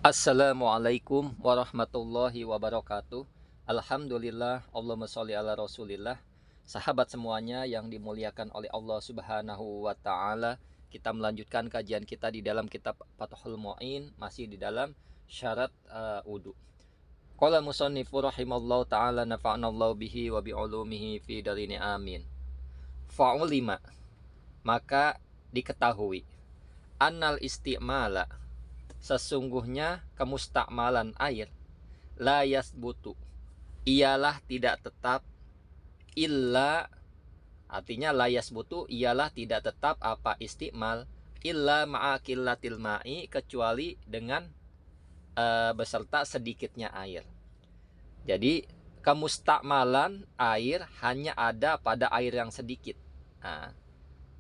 Assalamualaikum warahmatullahi wabarakatuh. Alhamdulillah, Allahumma sholli ala Rasulillah. Sahabat semuanya yang dimuliakan oleh Allah Subhanahu wa taala, kita melanjutkan kajian kita di dalam kitab Fathul Mu'in, masih di dalam syarat wudu. Qala musannifu rahimallahu taala nafa'anallahu bihi wa bi ulumihi fi darini amin. Fa'ulima, maka diketahui annal istimala, sesungguhnya kemustakmalan air, la yasbutu, ialah tidak tetap, illa, artinya la yasbutu ialah tidak tetap apa istikmal, illa ma'akillatil ma'i, kecuali dengan beserta sedikitnya air. Jadi kemustakmalan air hanya ada pada air yang sedikit. Nah,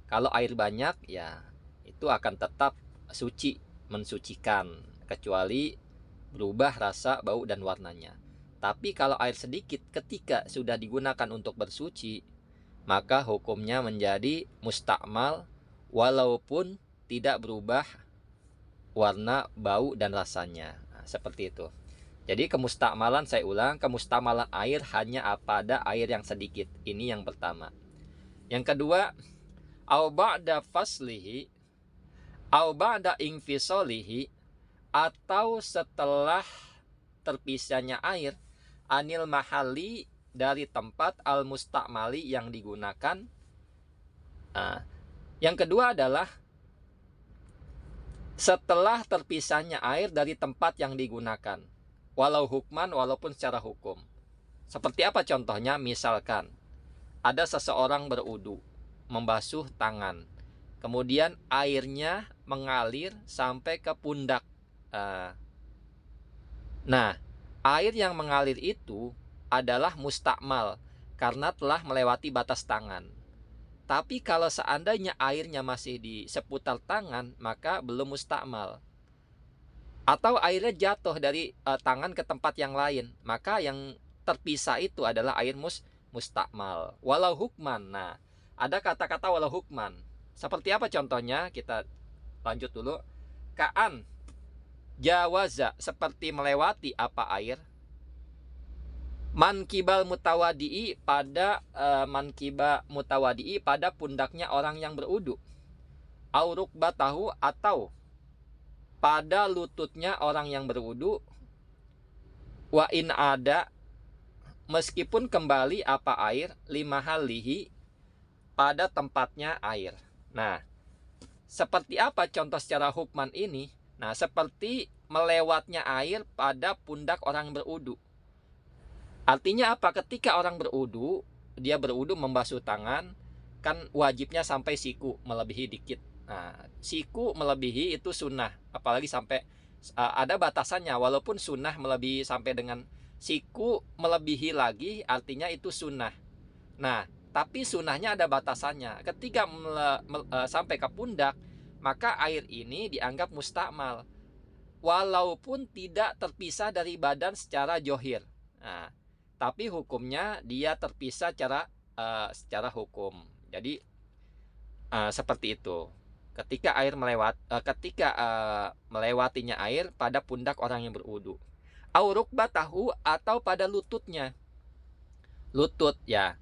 kalau air banyak ya itu akan tetap suci, mensucikan, kecuali berubah rasa, bau, dan warnanya. Tapi kalau air sedikit ketika sudah digunakan untuk bersuci, maka hukumnya menjadi mustakmal walaupun tidak berubah warna, bau, dan rasanya. Nah, seperti itu. Jadi kemustakmalan, saya ulang, kemustakmalan air hanya pada air yang sedikit. Ini yang pertama. Yang kedua, au ba'da faslihi, au ba'da infisolihi, atau setelah terpisahnya air anil mahali, dari tempat al mustakmali yang digunakan. Nah, yang kedua adalah setelah terpisahnya air dari tempat yang digunakan, walau hukman, walaupun secara hukum. Seperti apa contohnya? Misalkan ada seseorang berudu, membasuh tangan, kemudian airnya mengalir sampai ke pundak. Nah, air yang mengalir itu adalah mustakmal karena telah melewati batas tangan. Tapi kalau seandainya airnya masih di seputar tangan, maka belum mustakmal. Atau airnya jatuh dari tangan ke tempat yang lain, maka yang terpisah itu adalah air mustakmal. Walau hukman. Nah, ada kata-kata walau hukman. Seperti apa contohnya? Kita lanjut dulu. Ka'an jawaza, seperti melewati apa air, mankibal mutawadi'i, pada mankiba mutawadi'i, pada pundaknya orang yang berudu, auruk batahu, atau pada lututnya orang yang berudu, wa in ada, meskipun kembali apa air, limahalihi, pada tempatnya air. Nah, seperti apa contoh secara hukman ini? Nah, seperti melewatnya air pada pundak orang berudu. Artinya apa? Ketika orang berudu, dia berudu membasuh tangan, kan wajibnya sampai siku, melebihi dikit. Nah, siku melebihi itu sunnah, apalagi sampai ada batasannya, walaupun sunnah melebihi sampai dengan siku melebihi lagi, artinya itu sunnah. Nah, tapi sunnahnya ada batasannya. Ketika sampai ke pundak, maka air ini dianggap mustakmal, walaupun tidak terpisah dari badan secara johir. Nah, tapi hukumnya dia terpisah secara hukum. Jadi seperti itu. Ketika air melewatinya air pada pundak orang yang berudu, auruk batahu, atau pada lututnya. Lutut ya,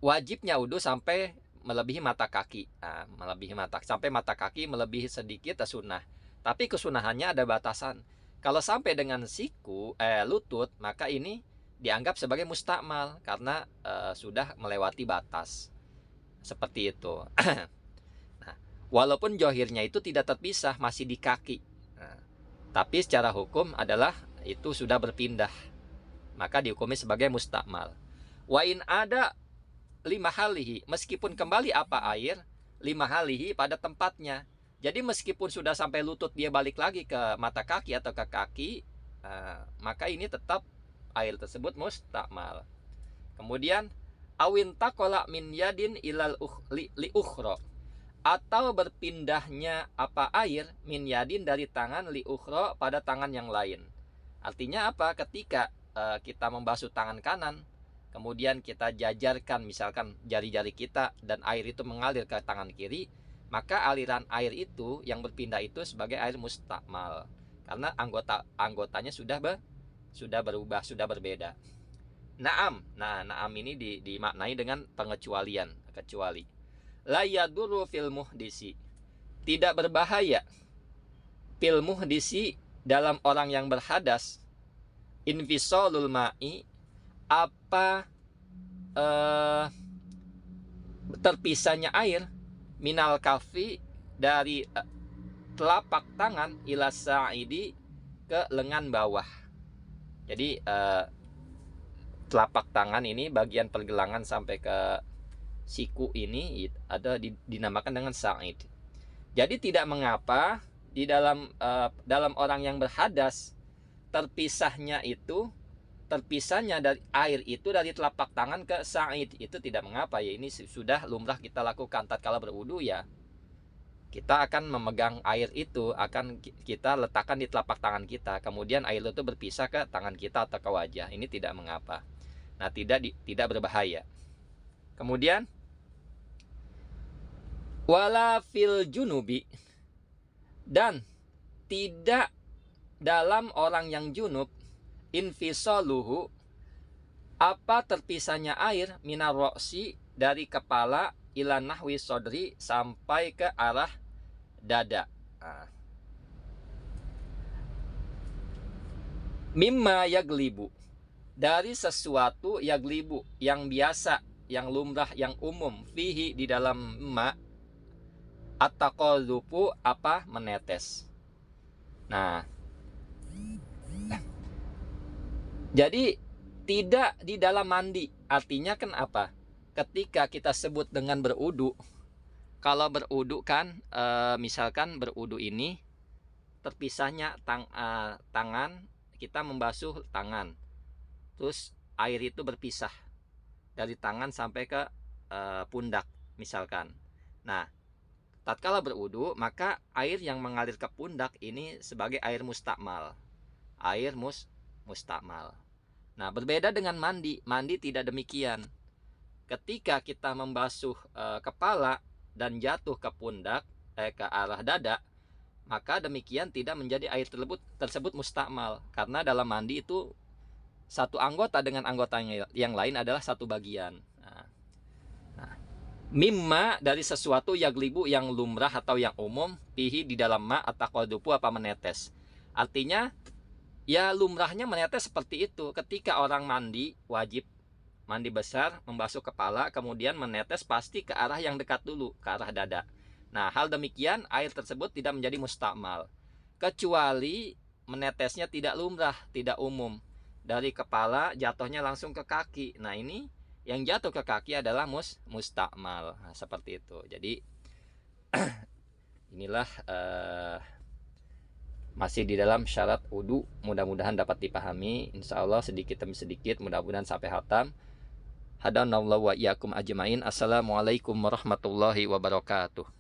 wajibnya wudu sampai melebihi mata kaki. Nah, sampai mata kaki melebihi sedikit sunnah. Tapi kesunahannya ada batasan. Kalau sampai dengan siku, lutut, maka ini dianggap sebagai mustakmal karena sudah melewati batas. Seperti itu. Nah, walaupun johirnya itu tidak terpisah, masih di kaki. Nah, tapi secara hukum adalah itu sudah berpindah, maka dihukumi sebagai mustakmal. Wa in ada limahalihi, meskipun kembali apa air, limahalihi, pada tempatnya. Jadi meskipun sudah sampai lutut, dia balik lagi ke mata kaki atau ke kaki, maka ini tetap air tersebut mustakmal. Kemudian awin takola min yadin ilal li ukhro, atau berpindahnya apa air, min yadin, dari tangan, li ukhro, pada tangan yang lain. Artinya apa? Ketika kita membasuh tangan kanan, kemudian kita jajarkan misalkan jari-jari kita dan air itu mengalir ke tangan kiri, maka aliran air itu yang berpindah itu sebagai air mustakmal. karena anggotanya sudah berubah, sudah berbeda. Naam. Nah, naam ini dimaknai dengan pengecualian, kecuali. La yadurru fil muhdisi. Tidak berbahaya fil muhdisi dalam orang yang berhadas. Infisalul ma'i, apa terpisahnya air, minal kafi, dari telapak tangan, ila sa'idi, ke lengan bawah. Jadi telapak tangan ini bagian pergelangan sampai ke siku ini ada dinamakan dengan sa'id. Jadi tidak mengapa di dalam orang yang berhadas terpisahnya dari air itu dari telapak tangan ke sa'id, itu tidak mengapa ya. Ini sudah lumrah kita lakukan tatkala berwudu ya. Kita akan memegang air itu, akan kita letakkan di telapak tangan kita, kemudian air itu berpisah ke tangan kita atau ke wajah. Ini tidak mengapa. Nah, tidak berbahaya. Kemudian wala fil junubi, dan tidak dalam orang yang junub, infisaluhu, apa terpisahnya air, minar roksi, dari kepala, ila nahwi sodri, sampai ke arah dada. Mimma yaglibu, dari sesuatu yaglibu, yang biasa, yang lumrah, yang umum, fihi, di dalam ma, at-taqallubu, apa menetes. Nah, jadi tidak di dalam mandi. Artinya kan apa? Ketika kita sebut dengan berudu, kalau berudu kan misalkan berudu ini terpisahnya tangan, kita membasuh tangan, terus air itu berpisah dari tangan sampai ke pundak misalkan. Nah, tatkala berudu, maka air yang mengalir ke pundak ini sebagai air mustakmal. Air mustakmal. Nah, berbeda dengan mandi. Mandi tidak demikian. Ketika kita membasuh kepala dan jatuh ke pundak, ke arah dada, maka demikian tidak menjadi air tersebut mustakmal. Karena dalam mandi itu satu anggota dengan anggota yang lain adalah satu bagian. Nah, mimma, dari sesuatu yaglibu, yang lumrah atau yang umum, pihi, di dalam ma, ataqadupu, apa menetes. Artinya ya lumrahnya menetes seperti itu. Ketika orang mandi, wajib mandi besar, membasuh kepala, kemudian menetes pasti ke arah yang dekat dulu, ke arah dada. Nah, hal demikian air tersebut tidak menjadi mustakmal, kecuali menetesnya tidak lumrah, tidak umum, dari kepala jatuhnya langsung ke kaki. Nah, ini yang jatuh ke kaki adalah mustakmal. Nah, seperti itu. Jadi inilah masih di dalam syarat wudu, mudah-mudahan dapat dipahami. Insya Allah sedikit demi sedikit, mudah-mudahan sampai hatam. Hadanallahu wa iyyakum ajmain. Assalamualaikum warahmatullahi wabarakatuh.